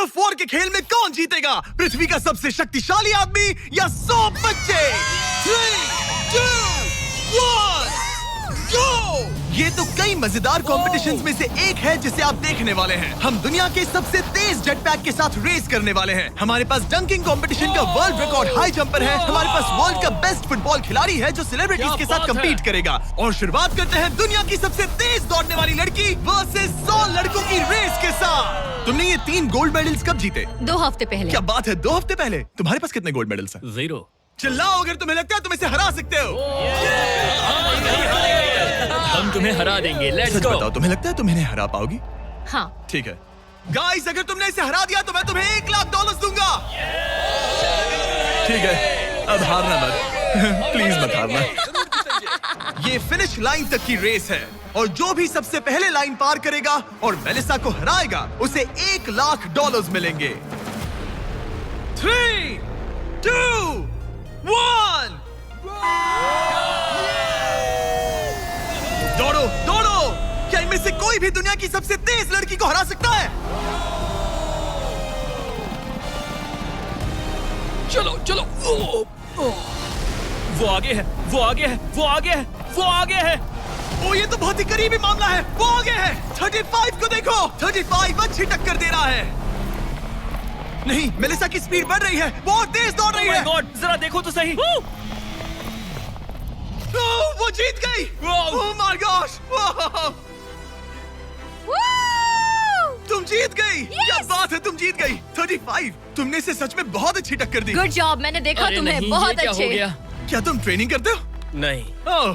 4 के खेल में कौन जीतेगा? पृथ्वी का सबसे शक्तिशाली आदमी या 100 बच्चे? 3, 2, 1, go! ये तो कई मजेदार कॉम्पिटिशन्स में से एक है जिसे आप देखने वाले हैं। हम दुनिया के सबसे तेज जेट पैक के साथ रेस करने वाले हैं। हमारे पास डंकिंग कॉम्पिटिशन का वर्ल्ड रिकॉर्ड हाई जंपर है। हमारे पास वर्ल्ड का बेस्ट फुटबॉल खिलाड़ी है जो सेलिब्रिटीज के साथ कम्पीट करेगा। और शुरुआत करते हैं दुनिया की सबसे तेज दौड़ने वाली लड़की वर्सेस 100 लड़कों की रेस के साथ। तुमने ये 3 गोल्ड मेडल्स कब जीते? 2 हफ्ते पहले। क्या बात है, 2 हफ्ते पहले? तुम्हारे पास कितने गोल्ड मेडल्स हैं? 0। चिल्लाओ अगर तुम्हें लगता है तुम इसे हरा सकते हो। हम तुम्हें हरा देंगे। लेट्स सच गो। बताओ, तुम्हें लगता है तुम इन्हें हरा पाओगी? हाँ। ठीक है गाइस, अगर तुमने इसे हरा दिया तो मैं तुम्हें $1,00,000 दूंगा। ठीक है, अब हारना मत। प्लीज मत हारना। ये फिनिश लाइन तक की रेस है और जो भी सबसे पहले लाइन पार करेगा और मेलिसा को हराएगा उसे $1,00,000 मिलेंगे। 3, 2, 1 दौड़ो दौड़ो। क्या इनमें से कोई भी दुनिया की सबसे तेज लड़की को हरा सकता है? चलो चलो। वो आगे है, वो आगे है, वो आगे है, वो आगे है। ओ, ये तो बहुत ही करीबी मामला है। वो आगे है। 35 को देखो। 35 अच्छी टक्कर दे रहा है। नहीं, मेलिसा की स्पीड बढ़ रही है। बहुत तेज दौड़ रही है। गॉड, जरा देखो तो सही। वो जीत गई। Oh my gosh. तुम जीत गई। क्या बात है, तुम जीत गई। 35। तुमने इसे सच में बहुत अच्छी टक्कर दी। गुड जॉब, मैंने देखा अरे तुम्हें। नहीं, बहुत ये क्या हो अच्छे। गया? क्या तुम ट्रेनिंग करते हो? नहीं। ओह,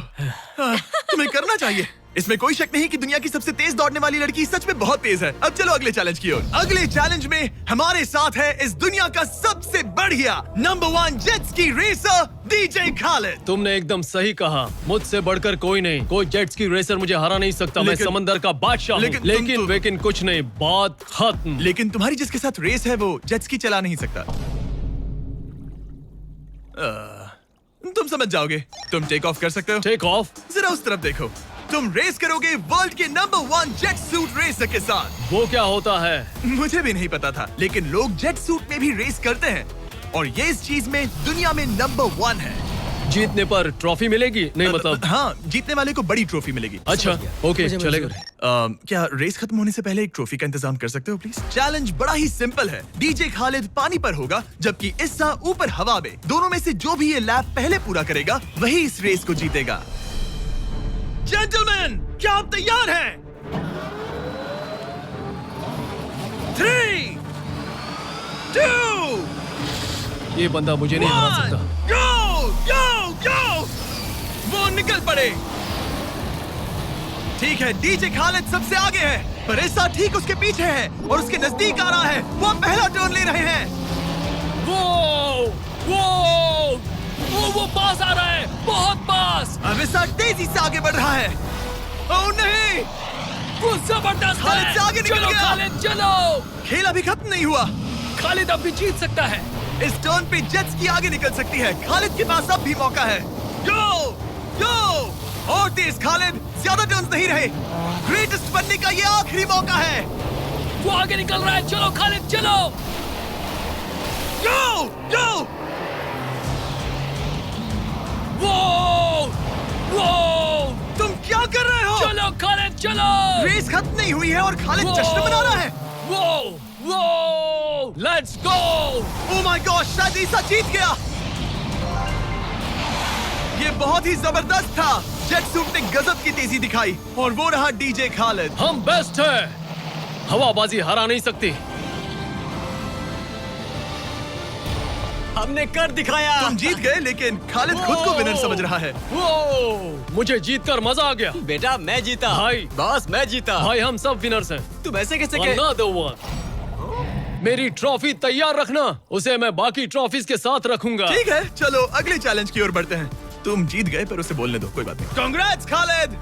तुम्हें करना चाहिए। इसमें कोई शक नहीं कि दुनिया की सबसे तेज दौड़ने वाली लड़की सच में बहुत तेज है। अब चलो अगले चैलेंज की ओर। अगले चैलेंज में हमारे साथ है इस दुनिया का सबसे बढ़िया नंबर 1 जेट्स की रेसर डीजे खालिद। तुमने एकदम सही कहा। मुझसे बढ़कर कोई नहीं। कोई जेट्स की रेसर मुझे हरा नहीं सकता। मैं लेकिन- समंदर का बादशाह हूँ। लेकिन कुछ नहीं, बात खत्म। लेकिन तुम्हारी जिसके साथ रेस है वो जेट्स की चला नहीं सकता। तुम समझ जाओगे। तुम टेक ऑफ कर सकते हो। Take off? जरा उस तरफ देखो। तुम रेस करोगे वर्ल्ड के नंबर 1 जेट सूट रेसर के साथ। वो क्या होता है? मुझे भी नहीं पता था, लेकिन लोग जेट सूट में भी रेस करते हैं और ये इस चीज में दुनिया में नंबर 1 है। जीतने पर ट्रॉफी मिलेगी? नहीं मतलब। हाँ, जीतने वाले को बड़ी ट्रॉफी मिलेगी। अच्छा, ओके, चलेगा। क्या रेस खत्म होने से पहले एक ट्रॉफी का इंतजाम कर सकते हो प्लीज? चैलेंज बड़ा ही सिंपल है। डीजे खालिद पानी पर होगा जबकि इस्सा ऊपर हवा में। दोनों में से जो भी ये लैप पहले पूरा करेगा वही इस रेस को जीतेगा। जेंटलमैन, क्या आप तैयार हैं? 3, 2, ये बंदा मुझे नहीं हरा सकता। गो गो गो। वो निकल पड़े। ठीक है, डीजे खालिद सबसे आगे है पर इस्सा ठीक उसके पीछे है और उसके नजदीक आ रहा है। वो पहला टर्न ले रहे हैं। वो पास आ रहा है, बहुत पास। अब इस्सा तेजी से आगे बढ़ रहा है। ओह नहीं, वो जबरदस्त है। खालिद से आगे निकल चलो गया। खालिद, चलो। खेल अभी खत्म नहीं हुआ। खालिद अब भी जीत सकता है। इस टर्न पे जेट्स की आगे निकल सकती है। खालिद के पास अब भी मौका है। गो गो और तेज खालिद, ज्यादा टर्न्स नहीं रहे। ग्रेटेस्ट बनने का ये आखिरी मौका है। वो आगे निकल रहा है। चलो खालिद, चलो। गो गो। वो तुम क्या कर रहे हो? चलो खालिद, चलो। रेस खत्म नहीं हुई है और खालिद जश्न मना रहा है। वो let's go. Oh my God, शायद इस्सा जीत गया। ये बहुत ही जबरदस्त था। जेट सूट ने गजब की तेजी दिखाई और वो रहा डीजे खालिद। हम बेस्ट है। हवाबाजी हरा नहीं सकती। हमने कर दिखाया। तुम जीत गए लेकिन खालिद खुद को विनर समझ रहा है। मुझे जीतकर मजा आ गया। बेटा मैं जीता। भाई। बॉस मैं जीता। भाई हम सब विनर्स हैं। तुम ऐसे कैसे कह? Another one. मेरी ट्रॉफी तैयार रखना, उसे मैं बाकी ट्रॉफीज के साथ रखूंगा। ठीक है, चलो अगले चैलेंज की ओर बढ़ते हैं। तुम जीत गए पर उसे बोलने दो, कोई बात नहीं। कांग्रेट्स खालिद।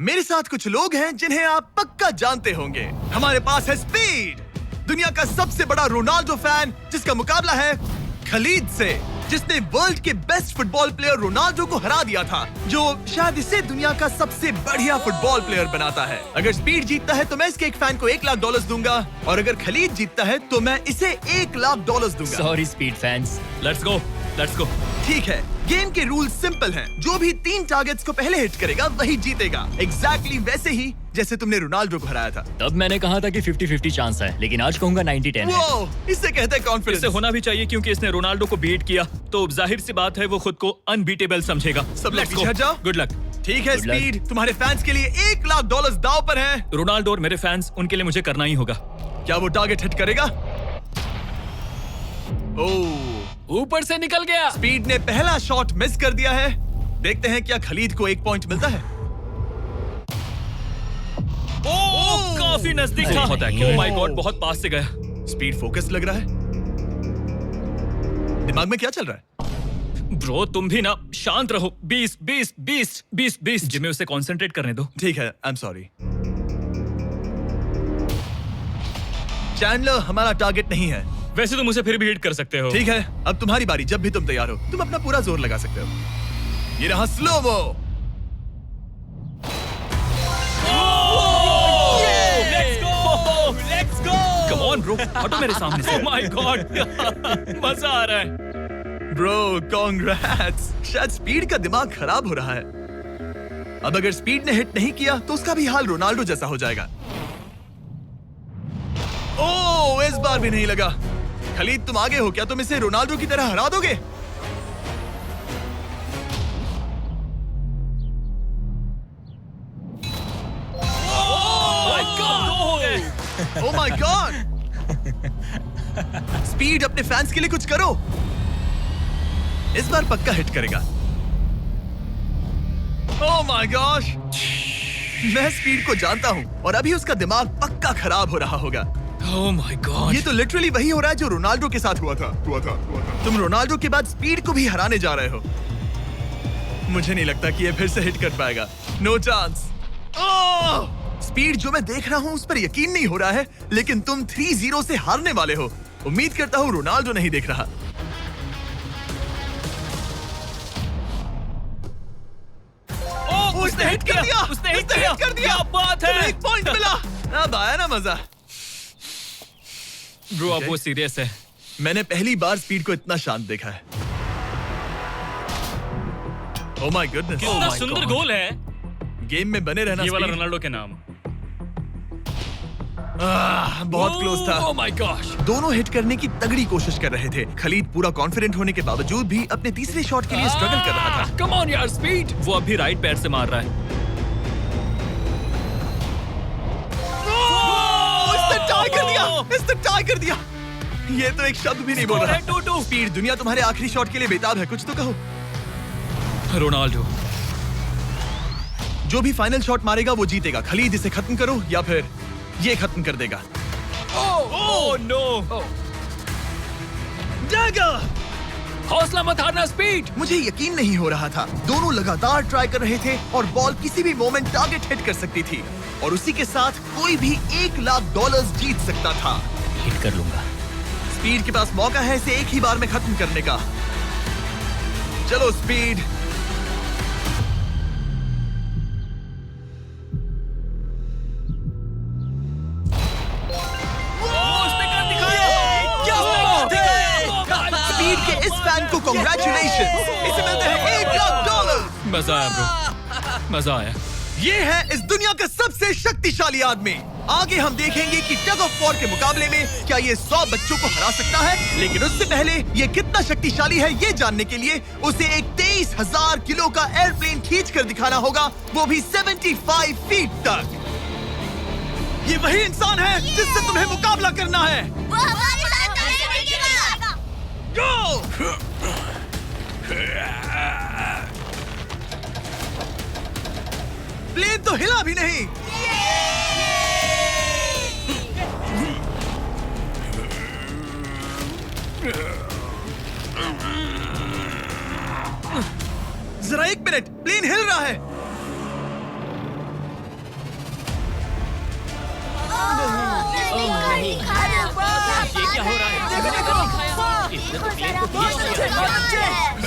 मेरे साथ कुछ लोग हैं जिन्हें आप पक्का जानते होंगे। हमारे पास है स्पीड, दुनिया का सबसे बड़ा रोनाल्डो फैन जिसका मुकाबला है खलीद से, जिसने वर्ल्ड के बेस्ट फुटबॉल प्लेयर रोनाल्डो को हरा दिया था, जो शायद इसे दुनिया का सबसे बढ़िया फुटबॉल प्लेयर बनाता है। अगर स्पीड जीतता है तो मैं इसके एक फैन को $1 लाख दूंगा, और अगर खलीद जीतता है तो मैं इसे $1 लाख दूंगा। Sorry speed fans. Let's go, let's go. ठीक है, गेम के रूल सिंपल हैं। जो भी 3 टारगेट्स को पहले हिट करेगा वही जीतेगा। एग्जैक्टली वैसे ही जैसे तुमने रोनाल्डो को हराया था। तब मैंने कहा था कि 50-50 चांस है, लेकिन आज कहूंगा 90-10 है। वो इससे कहते हैं कॉन्फिडेंस। इससे होना भी चाहिए क्योंकि इसने रोनाल्डो को बीट किया, तो जाहिर सी बात है वो खुद को अनबीटेबल समझेगा। सब लोग पीछे हट जाओ। Good luck. ठीक है Good luck. स्पीड, तुम्हारे फैंस के लिए $1 लाख दांव पर है। रोनाल्डो और मेरे फैंस, उनके लिए मुझे करना ही होगा। क्या वो टारगेट हिट करेगा? ओह, ऊपर से निकल गया। स्पीड ने पहला शॉट मिस कर दिया है। देखते हैं क्या खलीद को 1 पॉइंट मिलता है। ओह, काफी नजदीक था। ओह माय गॉड, बहुत पास से गया। स्पीड फोकस लग रहा है। दिमाग में क्या चल रहा है? ब्रो तुम भी ना शांत रहो। 20 जिम्मे उसे कंसंट्रेट करने दो। ठीक है, आई एम सॉरी। चैंडलर, हमारा टारगेट नहीं है। वैसे तुम उसे फिर भी हिट कर सकते हो। ठीक है, अब तुम्हारी बारी। जब भी तुम तैयार हो तुम अपना पूरा जोर लगा सकते हो। ये रहा slomo. Let's go. Come on bro, हटो मेरे सामने से। ओह माय गॉड, मजा आ रहा है। Bro congrats. शायद स्पीड का दिमाग खराब हो रहा है। अब अगर स्पीड ने हिट नहीं किया तो उसका भी हाल रोनाल्डो जैसा हो जाएगा। ओह, इस बार भी नहीं लगा। खलीद, तुम आगे हो क्या? तुम इसे रोनाल्डो की तरह हरा दोगे? ओह माय गॉड। स्पीड, अपने फैंस के लिए कुछ करो। इस बार पक्का हिट करेगा। ओह माय गॉश, मैं स्पीड को जानता हूं और अभी उसका दिमाग पक्का खराब हो रहा होगा। ओह माय गॉड, ये तो लिटरली वही हो रहा है जो रोनाल्डो के साथ हुआ था। तुम रोनाल्डो के बाद स्पीड को भी हराने जा रहे हो। मुझे नहीं लगता कि ये फिर से हिट कर पाएगा। No chance. स्पीड, जो मैं देख रहा हूं उस पर यकीन नहीं हो रहा है, लेकिन तुम 3-0 से हारने वाले हो। उम्मीद करता हूं रोनाल्डो नहीं देख रहा। उसने हिट कर दिया। उसने हिट कर दिया। क्या बात है। 1 पॉइंट मिला। अब आया ना मजा। ब्रो अब वो सीरियस है। मैंने पहली बार स्पीड को इतना शांत देखा है। Oh my goodness. कितना सुंदर गोल है। गेम में बने रहना। ये वाला स्पीड। रोनाल्डो के नाम। बहुत क्लोज था। Oh my gosh. दोनों हिट करने की तगड़ी कोशिश कर रहे थे। खलीद पूरा कॉन्फिडेंट होने के बावजूद भी अपने तीसरे शॉट के लिए स्ट्रगल कर रहा था। कम ऑन यार स्पीड। वो अभी राइट पैर से मार रहा है। इसने टाई कर दिया। ये तो एक शब्द भी नहीं बोल रहा। 2-2। स्पीड, दुनिया तुम्हारे आखिरी शॉट के लिए बेताब है। कुछ तो कहो। रोनाल्डो जो भी फाइनल शॉट मारेगा वो जीतेगा। खलीद, इसे खत्म करो या फिर ये खत्म कर देगा। Oh no. डैगर! हौसला मत हारना स्पीड। मुझे यकीन नहीं हो रहा था। दोनों लगातार ट्राई कर रहे थे और बॉल किसी भी मोमेंट टारगेट हिट कर सकती थी, और उसी के साथ कोई भी $1 लाख जीत सकता था। हिट कर लूंगा। स्पीड के पास मौका है इसे एक ही बार में खत्म करने का। चलो स्पीड। स्पीड के इस फैन को कांग्रेचुलेशन। इसे मिलते हैं $1 लाख। मजा आया ब्रो, मजा आया। ये है इस दुनिया का सबसे शक्तिशाली आदमी। आगे हम देखेंगे कि टग ऑफ वॉर के मुकाबले में क्या ये 100 बच्चों को हरा सकता है, लेकिन उससे पहले ये कितना शक्तिशाली है ये जानने के लिए उसे एक 23,000 किलो का एयरप्लेन खींच कर दिखाना होगा, वो भी 75 फीट तक। ये वही इंसान है जिससे तुम्हें मुकाबला करना है। वो हमारे साथ नहीं मिलेगा। Go! प्लेन तो हिला भी नहीं। जरा 1 मिनट, प्लेन हिल रहा है। ये क्या हो रहा है? देखो देखो।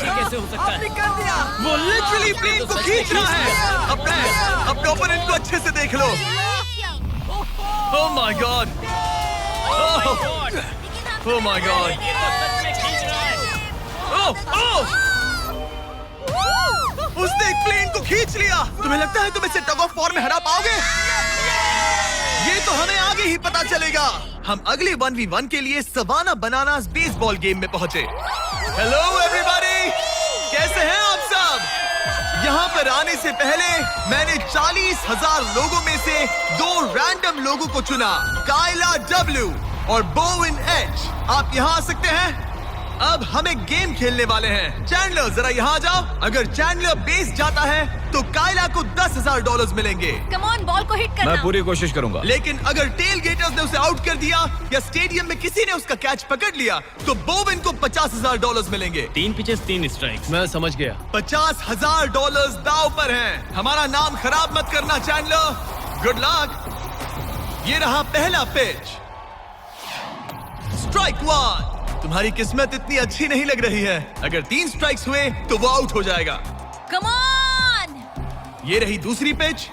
कैसे हो सकता है? वो लिटरली प्लेन को खींच रहा है। अपने ओपोनेंट को अच्छे से देख लो। Oh my God, oh my God, oh उसने एक प्लेन को खींच लिया। तुम्हें लगता है तुम इसे टग ऑफ वॉर में हरा पाओगे? ये तो हमें आगे ही पता चलेगा। हम अगले 1v1 के लिए सवाना बनानास बेसबॉल गेम में पहुंचे। हेलो एवरीबॉडी, कैसे हैं आप सब? यहाँ पर आने से पहले मैंने 40,000 लोगों में से 2 रैंडम लोगों को चुना, काइला W और बोविन H। आप यहाँ आ सकते हैं। अब हम एक गेम खेलने वाले हैं। चैंडलर जरा यहाँ आ जाओ। अगर चैंडलर बेस जाता है तो काइला को $10,000 मिलेंगे। कम ऑन, बॉल को हिट करना। मैं पूरी कोशिश करूंगा। लेकिन अगर टेल गेटर्स ने उसे आउट कर दिया या स्टेडियम में किसी ने उसका कैच पकड़ लिया तो बोविन को $50,000 मिलेंगे। 3 पिचेस 3 स्ट्राइक्स। मैं समझ गया। $50,000 दाव पर हैं। हमारा नाम खराब मत करना चैंडलर। Good luck. ये रहा पहला पिच। स्ट्राइक 1। तुम्हारी किस्मत इतनी अच्छी नहीं लग रही है। अगर 3 स्ट्राइक्स हुए तो वो आउट हो जाएगा। Come on. ये रही दूसरी pitch.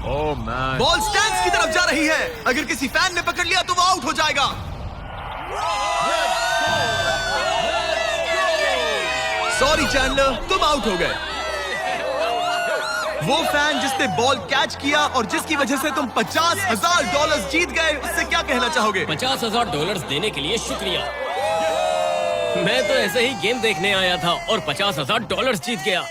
Oh man, ball stands की तरफ जा रही है। अगर किसी फैन ने पकड़ लिया तो वो आउट हो जाएगा। सॉरी चैंडलर, तुम आउट हो गए। वो फैन जिसने बॉल कैच किया और जिसकी वजह से तुम $50,000 जीत गए, उससे क्या कहना चाहोगे? $50,000 देने के लिए शुक्रिया। मैं तो ऐसे ही गेम देखने आया था और $50,000 जीत गया।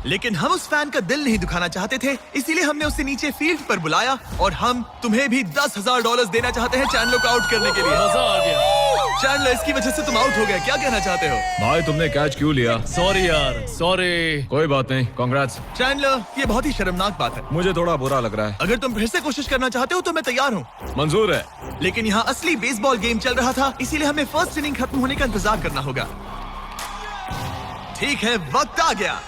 लेकिन हम उस फैन का दिल नहीं दुखाना चाहते थे, इसीलिए हमने उसे नीचे फील्ड पर बुलाया और हम तुम्हें भी $10,000 देना चाहते हैं चैंडलर को आउट करने के लिए। मजा आ गया। चैंडलर, इसकी वजह से तुम आउट हो गए, क्या कहना चाहते हो? भाई तुमने कैच क्यों लिया? सॉरी यार, सॉरी। कोई बात नहीं, कांग्रेट्स। चैंडलर, ये बहुत ही शर्मनाक बात है। मुझे थोड़ा बुरा लग रहा है। अगर तुम फिर से कोशिश करना चाहते हो तो मैं तैयार हूँ। मंजूर है। लेकिन यहाँ असली बेसबॉल गेम चल रहा था, इसीलिए हमें फर्स्ट इनिंग खत्म होने का इंतजार करना होगा। ठीक है, वक्त आ गया।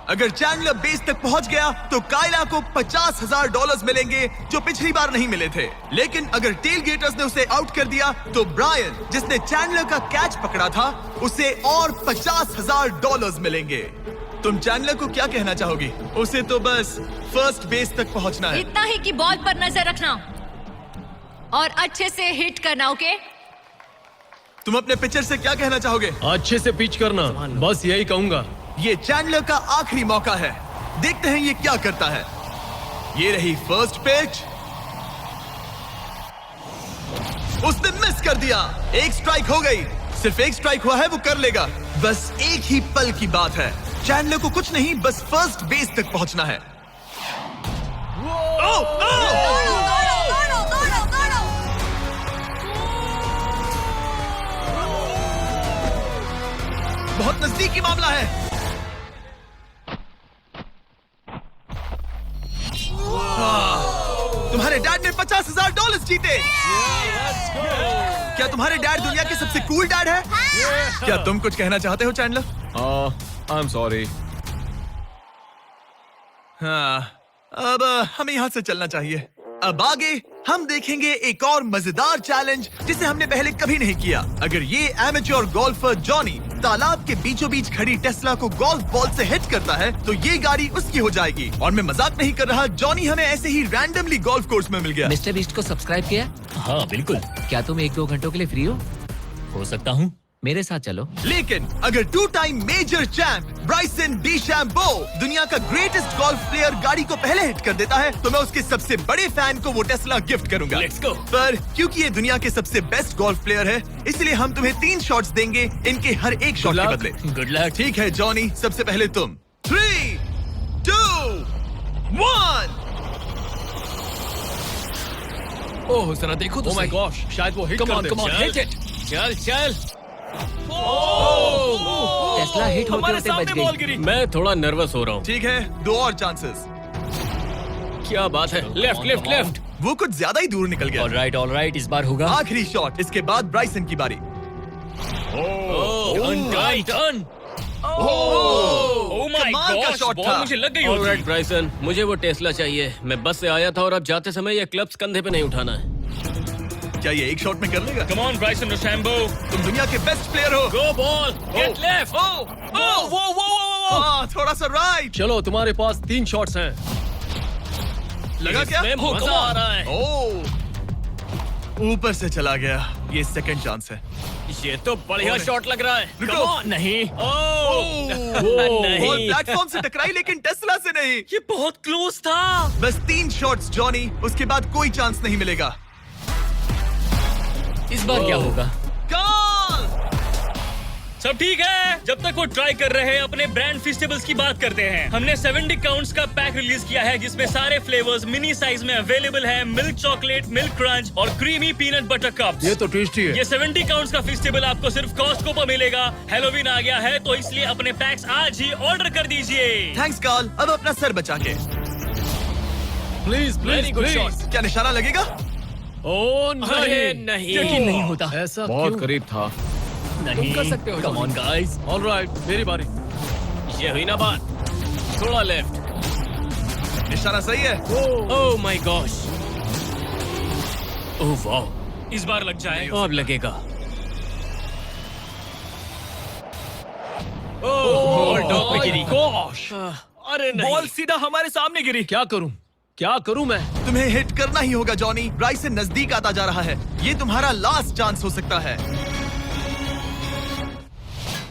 अगर चैंडलर बेस तक पहुंच गया तो काइला को $50,000 मिलेंगे जो पिछली बार नहीं मिले थे। लेकिन अगर टेल गेटर्स ने उसे आउट कर दिया तो ब्रायन, जिसने चैंडलर का कैच पकड़ा था, उसे और $50,000 मिलेंगे। तुम चैंडलर को क्या कहना चाहोगी? उसे तो बस फर्स्ट बेस तक पहुंचना है। इतना ही कि बॉल पर नजर रखना और अच्छे से हिट करना। ओके? तुम अपने पिचर से क्या कहना चाहोगे? अच्छे से पिच करना, बस यही कहूंगा। ये चैंडलर का आखिरी मौका है। देखते हैं ये क्या करता है। ये रही फर्स्ट पिच। उसने मिस कर दिया। एक स्ट्राइक हो गई। सिर्फ एक स्ट्राइक हुआ है, वो कर लेगा। बस एक ही पल की बात है। चैंडलर को कुछ नहीं, बस फर्स्ट बेस तक पहुंचना है। बहुत नजदीकी मामला है। तुम्हारे डैड ने $50,000 जीते। क्या तुम्हारे डैड दुनिया के सबसे कूल डैड है? क्या तुम कुछ कहना चाहते हो चैंडलर? I am sorry. हाँ, अब हमें यहाँ से चलना चाहिए। अब आगे हम देखेंगे एक और मजेदार चैलेंज जिसे हमने पहले कभी नहीं किया। अगर ये एमेच्योर गोल्फर जॉनी तालाब के बीचों बीच खड़ी टेस्ला को गोल्फ बॉल से हिट करता है तो ये गाड़ी उसकी हो जाएगी। और मैं मजाक नहीं कर रहा, जॉनी हमें ऐसे ही रैंडमली गोल्फ कोर्स में मिल गया। मिस्टर बीस्ट को सब्सक्राइब किया? हाँ बिल्कुल। क्या तुम 1-2 घंटों के लिए फ्री हो सकता हूँ, मेरे साथ चलो। लेकिन अगर 2 टाइम मेजर चैंप ब्राइसन डीशैम्बो दुनिया का ग्रेटेस्ट गोल्फ प्लेयर गाड़ी को पहले हिट कर देता है तो मैं उसके सबसे बड़े फैन को वो टेस्ला गिफ्ट करूंगा। Let's go। पर क्योंकि ये दुनिया के सबसे बेस्ट गोल्फ प्लेयर है, इसलिए हम तुम्हें 3 शॉट्स देंगे इनके हर एक शॉट के बदले। Good luck. ठीक है जॉनी, सबसे पहले तुम। 3, 2, 1। ओह जरा देखो तो। ओह माय गॉश, शायद वो हिट कर दे। Come on, hit it. चल चल। टेस्ला हिट होते हमारे होते बच सामने बॉल गई। गिरी। मैं थोड़ा नर्वस हो रहा हूँ। ठीक है, 2 और चांसेस। क्या बात है। Left left left. वो कुछ ज्यादा ही दूर निकल गया। ऑलराइट, इस बार होगा। आखिरी शॉट, इसके बाद ब्राइसन की बारी। Turn turn turn. Oh my कमाल का गॉड, शॉट बॉल था। मुझे लग गई ऑलराइट होती। ब्राइसन, मुझे वो टेस्ला चाहिए। मैं बस से आया था और अब जाते समय ये क्लब्स कंधे पे नहीं उठाना है। क्या ये एक शॉट में कर लेगा? कम ऑन ब्राइसन डीचैम्बो, तुम दुनिया के बेस्ट प्लेयर हो। गो बॉल, गेट लेफ्ट। हाँ, थोड़ा सा राइट। चलो, तुम्हारे पास 3 शॉट्स हैं। लगा क्या? इसमें Oh, मजा come आ on. रहा है। ओह, ऊपर से चला गया। ये सेकंड चांस है। ये तो बढ़िया ओह, शॉट लग रहा है। रुको। Come on. नहीं। बॉल नहीं। प्लेटफॉर्म से टकराई लेकिन टेस्ला से नहीं। ये बहुत क्लोज था। बस 3 शॉट्स जॉनी, उसके बाद कोई चांस नहीं मिलेगा। इस बार क्या होगा? गोल! सब ठीक है। जब तक वो ट्राई कर रहे हैं, अपने ब्रांड फेस्टिवल्स की बात करते हैं। हमने 70 काउंट्स का पैक रिलीज किया है जिसमें सारे फ्लेवर्स मिनी साइज में अवेलेबल है। मिल्क चॉकलेट, मिल्क क्रंच और क्रीमी पीनट बटर कप्स। ये तो टेस्टी है। ये 70 काउंट्स का फेस्टिवल आपको सिर्फ कॉस्टको पर मिलेगा। हैलोवीन आ गया है तो इसलिए अपने पैक्स आज ही ऑर्डर कर दीजिए। थैंक्स कार्ल, अब अपना सर बचा के। Please, Very good shot. क्या निशाना लगेगा? ओह नहीं, यकीन नहीं होता। ऐसा बहुत क्यों? करीब था। नहीं कर सकते हो, कम ऑन गाइस। ऑलराइट, मेरी बारी। ये हुई ना बात। थोड़ा लेफ्ट। निशाना सही है। Oh my gosh. ओह वाह, इस बार लग जाए। अब लगेगा। बॉल टॉप पे गिरी। गॉश, अरे नहीं। बॉल सीधा हमारे सामने गिरी। क्या करूं? क्या करूं मैं? तुम्हें हिट करना ही होगा जॉनी। ब्राइसन नजदीक आता जा रहा है। ये तुम्हारा लास्ट चांस हो सकता है।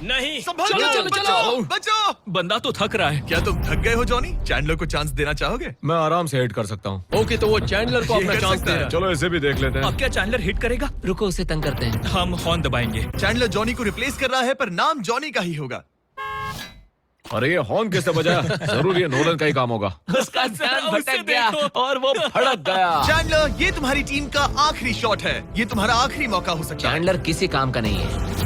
नहीं। संभल चलो, के, चलो, बचो, चलो। बचो। बंदा तो थक रहा है। क्या तुम थक गए हो जॉनी? चैंडलर को चांस देना चाहोगे? मैं आराम से हिट कर सकता हूँ। ओके, तो वो चैंडलर को ये अपना कर चांस सकता दे है। रहा है। चलो इसे भी देख लेते हैं। अब क्या चैंडलर हिट करेगा? रुको, उसे तंग करते हैं। हम हॉर्न दबाएंगे। चैंडलर जॉनी को रिप्लेस कर रहा है पर नाम जॉनी का ही होगा। अरे ये हॉर्न किससे बजाया? जरूर ये नोलन का ही काम होगा। उसका ध्यान उसे भटक गया देखो। और वो भड़क गया। चैंडलर, ये तुम्हारी टीम का आखिरी शॉट है। ये तुम्हारा आखिरी मौका हो सकता है। चैंडलर किसी काम का नहीं है।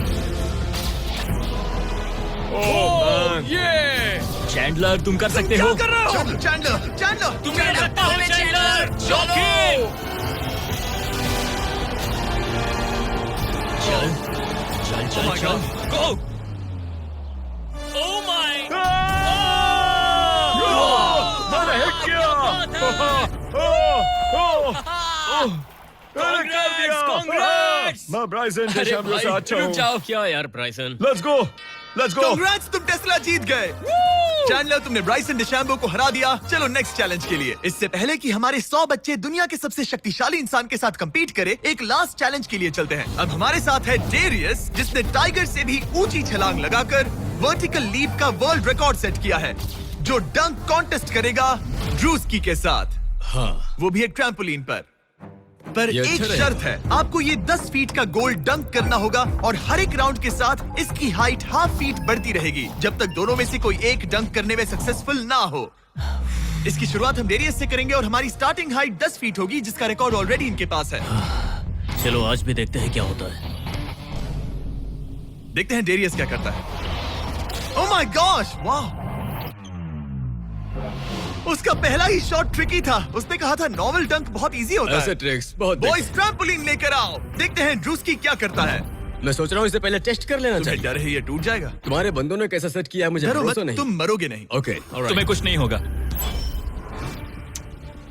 ये चैंडलर, तुम कर सकते हो। क्या कर रहे हो? चैंडलर, चैंडलर, तुम कर सकते हो चैंडलर। चौकी। चल चल चल my चल। God. गो। Oh my. मैंने हिट किया। Congrats! मैं ब्राइसन अरे डेशैम्बे भाई, से अच्छा रुक हूँ। जाओ। क्या यार ब्राइसन? Let's go, let's go. Congrats, तुम टेस्ला जीत गए। चैंडलर, तुमने ब्राइसन डिशैम्बो को हरा दिया। चलो नेक्स्ट चैलेंज के लिए। इससे पहले कि हमारे 100 बच्चे दुनिया के सबसे शक्तिशाली इंसान के साथ compete करे, एक लास्ट चैलेंज के लिए चलते हैं। अब हमारे साथ है डेरियस, जिसने टाइगर से भी ऊंची छलांग लगाकर वर्टिकल लीप का वर्ल्ड रिकॉर्ड सेट किया है, जो डंक कॉन्टेस्ट करेगा ड्रूस्की के साथ। हाँ, वो भी एक ट्रैम्पोलिन पर ये एक अच्छा रहेगा। शर्त है। आपको ये 10 फीट का गोल डंक करना होगा और हर एक राउंड के साथ इसकी हाइट हाफ फीट बढ़ती रहेगी जब तक दोनों में से कोई एक डंक करने में सक्सेसफुल ना हो। इसकी शुरुआत हम डेरियस से करेंगे और हमारी स्टार्टिंग हाइट 10 फीट होगी, जिसका रिकॉर्ड ऑलरेडी इनके पास है। चलो आज भी देखते हैं क्या होता है। देखते हैं डेरियस क्या करता है। ओह माय गॉश, वाह! उसका पहला ही शॉट ट्रिकी था। उसने कहा था नॉर्मल डंक बहुत इजी होता ऐसे है। ट्रिक्स बहुत बॉयज, ट्रैम्पोलिन लेकर आओ। देखते हैं ड्रूस्की क्या करता है। मैं सोच रहा हूँ इसे पहले टेस्ट कर लेना तुम्हें चाहिए। डर है ये टूट जाएगा? तुम्हारे बंदों ने कैसा सेट किया है मुझे डरो मत, भरोसा नहीं। तुम मरोगे नहीं। ओके, तुम्हें कुछ नहीं होगा।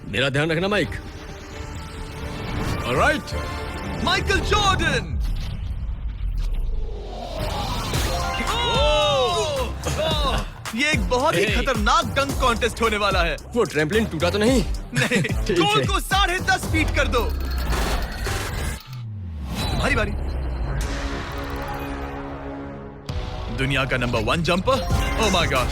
मेरा ध्यान रखना माइक। ऑलराइट। Michael Jordan. ये एक बहुत ही Hey. खतरनाक डंक कॉन्टेस्ट होने वाला है। वो ट्रैम्पलिन टूटा तो नहीं? नहीं, ठीक गोल है। को 10.5 फीट कर दो। तुम्हारी बारी। दुनिया का नंबर 1 जंपर। Oh my God.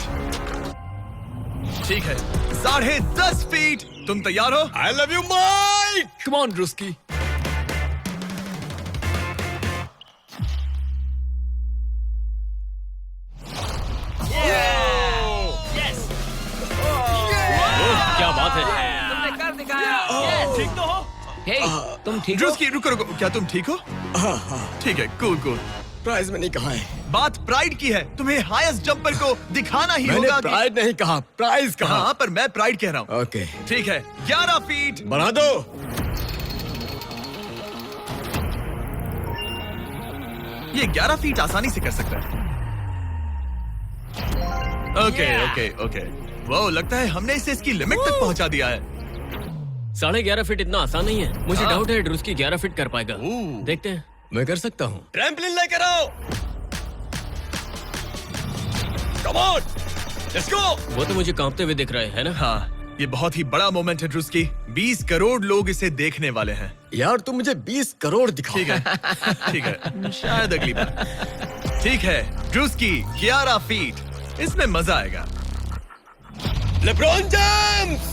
ठीक है, 10.5 फीट। तुम तैयार हो? I love you Mike. Come on Druski. क्या बात है? ठीक तो हो? हे, तुम ठीक हो? ड्रूस्की, रुको रुको, क्या तुम ठीक हो? ठीक है, कूल कूल। प्राइज में नहीं कहा है। बात प्राइड की है। तुम्हें हाईएस्ट जंपर को दिखाना ही मैंने होगा कि... प्राइड नहीं कहा, प्राइज कहा। हाँ, पर मैं प्राइड कह रहा हूँ। ओके, ठीक है, 11 फीट। बढ़ा दो। ये 11 फीट आसानी से कर सकता है। Okay okay okay. वो लगता है हमने इसे इसकी लिमिट तक पहुंचा दिया है। 11.5 फीट इतना आसान नहीं है। मुझे डाउट है ड्रूस्की 11 फीट कर पाएगा। देखते हैं। मैं कर सकता हूँ। ट्रैम्पलिन लेकर आओ। Come on, let's go. वो तो मुझे कांपते हुए दिख रहा है ना? हाँ, ये बहुत ही बड़ा मोमेंट है ड्रूस्की। 20 करोड़ लोग इसे देखने वाले हैं। यार तुम मुझे 20 करोड़ दिखाओ। ठीक है, ठीक है, शायद अगली बार। ठीक है, ड्रूस्की 11 फीट, इसमें मजा आएगा। LeBron James!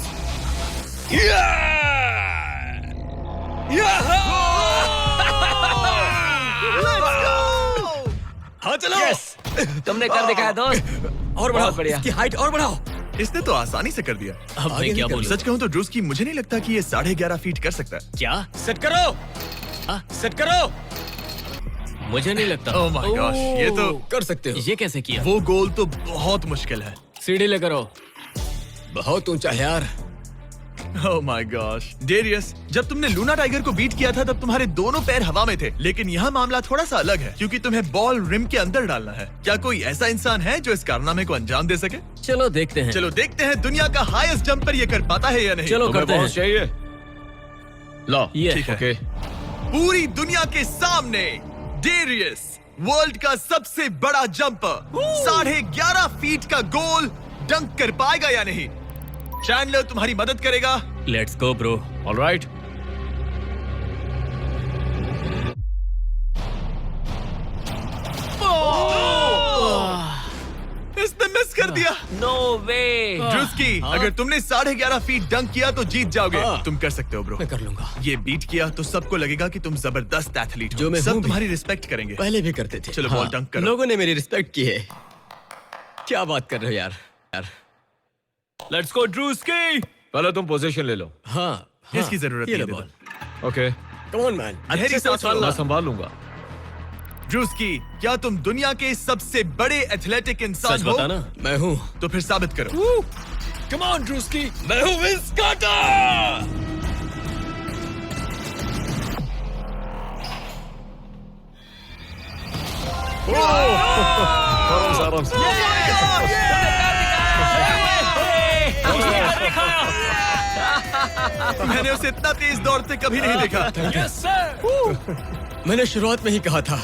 हाँ चलो। तुमने कर दिखाया दोस्त। और बढ़ाओ, बढ़िया। इसकी हाइट और बढ़ाओ। इसने तो आसानी से कर दिया। अब मैं क्या बोलूं? सच कहूं तो ड्रूस्की मुझे नहीं लगता कि ये 11.5 फीट कर सकता है। क्या? सेट करो, सेट करो। मुझे नहीं लगता। ओह माय गॉश, ये तो कर सकते हो। ये कैसे किया? वो गोल तो बहुत मुश्किल है। सीढ़ी लेकर आओ। बहुत ऊंचा है यार। ओह माय गॉश, डेरियस, जब तुमने लूना टाइगर को बीट किया था तब तुम्हारे दोनों पैर हवा में थे, लेकिन यहाँ मामला थोड़ा सा अलग है क्योंकि तुम्हें बॉल रिम के अंदर डालना है। क्या कोई ऐसा इंसान है जो इस कारनामे को अंजाम दे सके? चलो देखते हैं। चलो देखते हैं दुनिया का हाईएस्ट जंपर ये कर पाता है या नहीं। चलो तुम्हें करते हैं। बॉस चाहिए? लो। ये ठीक है। ओके। पूरी दुनिया के सामने डेरियस, वर्ल्ड का सबसे बड़ा जंपर, 11.5 फीट का गोल डंक कर पाएगा या नहीं? चैंडलर तुम्हारी मदद करेगा। Let's go bro. ऑलराइट। इसने मिस कर दिया। नो वे। ड्रूस्की, अगर तुमने 11.5 फीट डंक किया तो जीत जाओगे। तुम कर सकते हो ब्रो। मैं कर लूंगा। ये बीट किया तो सबको लगेगा कि तुम जबरदस्त एथलीट हो। जो मैं सब हूं भी। तुम्हारी रिस्पेक्ट करेंगे। पहले भी करते थे। चलो बॉल डंक करो। लोगों ने मेरी रिस्पेक्ट की है। क्या बात कर रहे हो यार। Let's go Druski. पहले तुम पोजीशन ले लो। हाँ, इसकी जरूरत ये नहीं लो है। Ball. Okay, come on man. अच्छे से मैं संभाल लूंगा। ड्रूस्की, क्या तुम दुनिया के सबसे बड़े एथलेटिक इंसान सच हो? बताना। मैं हूँ। तो फिर साबित करो। Come on Druski. मैं हूँ विंस कार्टर। आराम से। मैंने उसे इतना तेज दौड़ते कभी नहीं देखा। मैंने शुरुआत में ही कहा था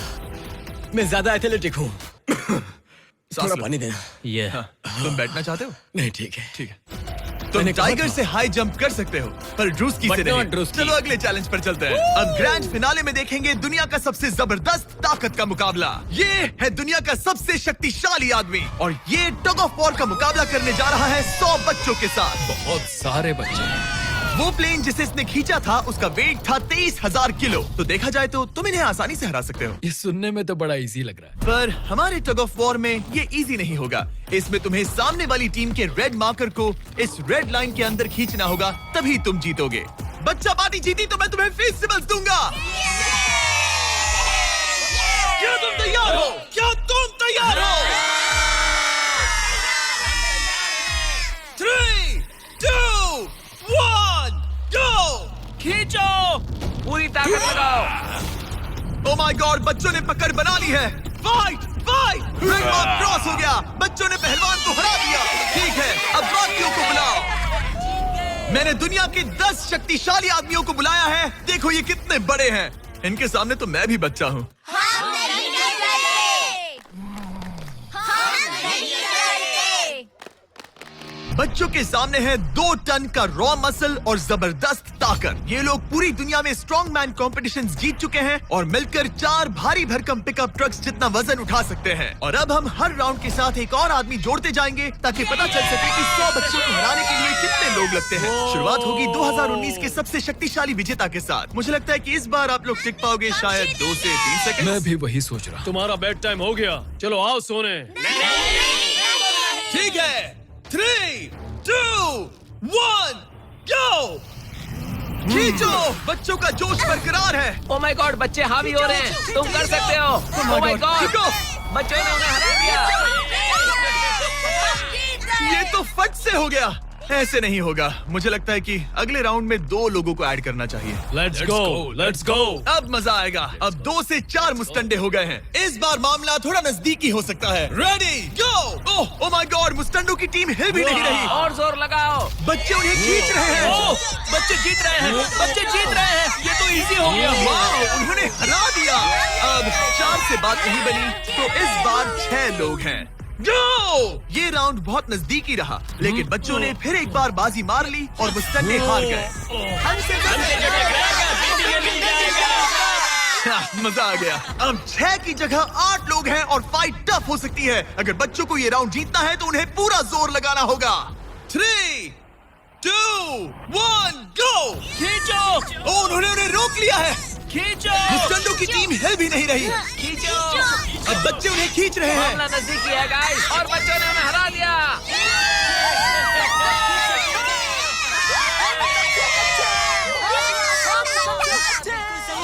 मैं ज्यादा एथलेटिक हूँ। थोड़ा लो। पानी देना। ये तुम बैठना चाहते हो? नहीं ठीक है। ठीक है। तुम मैंने कहा टाइगर था। से हाई जंप कर सकते हो पर ड्रूस्की से But not नहीं। ड्रूस्की। चलो अगले चैलेंज पर चलते हैं। अब ग्रैंड फिनाले में देखेंगे दुनिया का सबसे जबरदस्त ताकत का मुकाबला। ये है दुनिया का सबसे शक्तिशाली आदमी और ये टग ऑफ वॉर का मुकाबला करने जा रहा है 100 बच्चों के साथ। बहुत सारे बच्चे। वो प्लेन जिसे इसने खींचा था उसका वेट था 23,000 किलो। तो देखा जाए तो तुम इन्हें आसानी से हरा सकते हो। ये सुनने में तो बड़ा इजी लग रहा है। पर हमारे टग ऑफ वॉर में ये इजी नहीं होगा। इसमें तुम्हें सामने वाली टीम के रेड मार्कर को इस रेड लाइन के अंदर खींचना होगा, तभी तुम जीतोगे। बच्चा पार्टी जीती तो मैं तुम्हें फेस्टिवल्स दूंगा। क्या तुम तैयार हो? क्या तुम तैयार हो? 3, 2, 1, go! खींचो। पूरी ताकत लगाओ। Oh my God, बच्चों ने पकड़ बना ली है। Fight fight. Red mark cross हो गया। बच्चों ने पहलवान को हरा दिया। ठीक है, अब बाकियों को बुलाओ। मैंने दुनिया के 10 शक्तिशाली आदमियों को बुलाया है। देखो ये कितने बड़े हैं। इनके सामने तो मैं भी बच्चा हूँ। बच्चों के सामने है 2 टन का रॉ मसल और जबरदस्त ताकत। ये लोग पूरी दुनिया में स्ट्रॉन्ग मैन कॉम्पिटिशंस जीत चुके हैं और मिलकर 4 भारी भरकम पिकअप ट्रक्स जितना वजन उठा सकते हैं। और अब हम हर राउंड के साथ एक और आदमी जोड़ते जाएंगे ताकि पता चल सके कि 100 बच्चों को हराने के लिए कितने लोग लगते हैं। शुरुआत होगी 2019 के सबसे शक्तिशाली विजेता के साथ। मुझे लगता है कि इस बार आप लोग टिक पाओगे शायद 2 से 3 सेकंड। मैं भी वही सोच रहा हूँ। तुम्हारा बेड टाइम हो गया, चलो आओ सोने। ठीक है, 3, 2, 1, go! खींचो। बच्चों का जोश बरकरार है। ओ माय गॉड, बच्चे हावी हो रहे हैं। तुम कर सकते हो। ओ माय गॉड, खींचो। बच्चों ने उन्हें हरा दिया। ये तो फट से हो गया। ऐसे नहीं होगा। मुझे लगता है कि अगले राउंड में 2 लोगों को ऐड करना चाहिए। Let's go. अब मजा आएगा। अब 2 से 4 मुस्टंडे हो गए हैं। इस बार मामला थोड़ा नजदीकी हो सकता है। Ready go. Oh my God, मुस्टंडो की टीम हिल भी नहीं रही। और जोर लगाओ। बच्चे उन्हें खींच रहे हैं। बच्चे जीत रहे हैं, बच्चे जीत रहे हैं। ये तो इजी हो गया। वाह, उन्होंने हरा दिया। अब 4 से बात नहीं बनी, तो इस बार 6 लोग हैं। गो! ये राउंड बहुत नजदीकी रहा, लेकिन बच्चों ने फिर एक बार बाजी मार ली और मुस्टंडे हार गए। मजा आ गया। अब 6 की जगह 8 लोग हैं और फाइट टफ हो सकती है। अगर बच्चों को ये राउंड जीतना है तो उन्हें पूरा जोर लगाना होगा। 3, 2, 1, गो! खींचो। उन्होंने उन्हें रोक लिया है। खींचो। मुस्टंडो की टीम हिल भी नहीं रही। खींचो। अब बच्चे उन्हें खींच रहे हैं। नजदीकी है गाइस, और बच्चों ने उन्हें हरा दिया।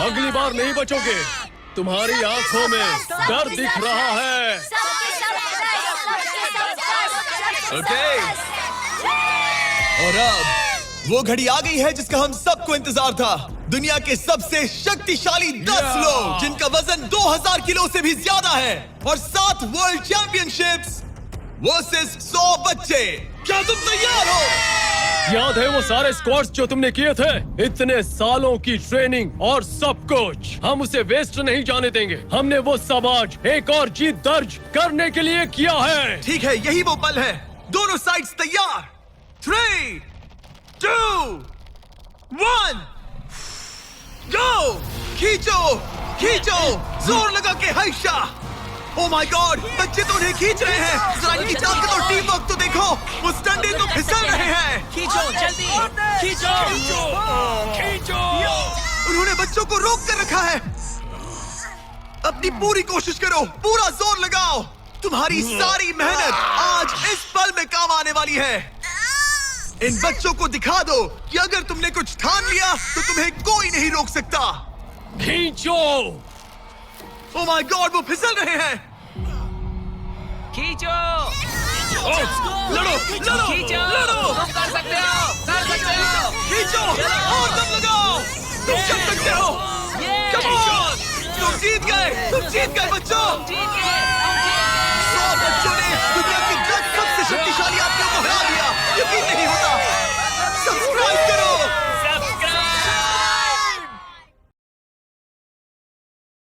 अगली बार नहीं बचोगे। तुम्हारी आंखों में डर दिख रहा है। ओके। और अब वो घड़ी आ गई है जिसका हम सबको इंतजार था। दुनिया के सबसे शक्तिशाली 10 लोग, जिनका वजन 2000 किलो से भी ज्यादा है, और 7 वर्ल्ड चैंपियनशिप्स वर्सेस 100 बच्चे। क्या तुम तैयार हो? याद है वो सारे स्क्वाट्स जो तुमने किए थे? इतने सालों की ट्रेनिंग और सब कुछ, हम उसे वेस्ट नहीं जाने देंगे। हमने वो सब आज एक और जीत दर्ज करने के लिए किया है। ठीक है, यही वो पल है। दोनों साइड्स तैयार। 3, 2, 1, गो! खींचो, खींचो, जोर लगा के हैशा। ओह माय गॉड, बच्चे तो उन्हें खींच रहे हैं। जरा इनकी ताकत और टीम वर्क तो देखो। वो स्टंडे तो फिसल रहे हैं। खींचो जल्दी, खींचो, खींचो। उन्होंने बच्चों को रोक कर रखा है। अपनी पूरी कोशिश करो, पूरा जोर लगाओ। तुम्हारी सारी मेहनत आज इस पल में काम आने वाली है। इन बच्चों को दिखा दो कि अगर तुमने कुछ ठान लिया तो तुम्हें कोई नहीं रोक सकता। खींचो। ओह माय गॉड, वो फिसल रहे हैं। खींचो। लड़ो, लड़ो, खींचो। लड़ो। तुम कर सकते हो, कर सकते हो। खींचो और दम लगाओ। तुम कर सकते हो। Come on! तुम जीत गए बच्चों। जीत गए।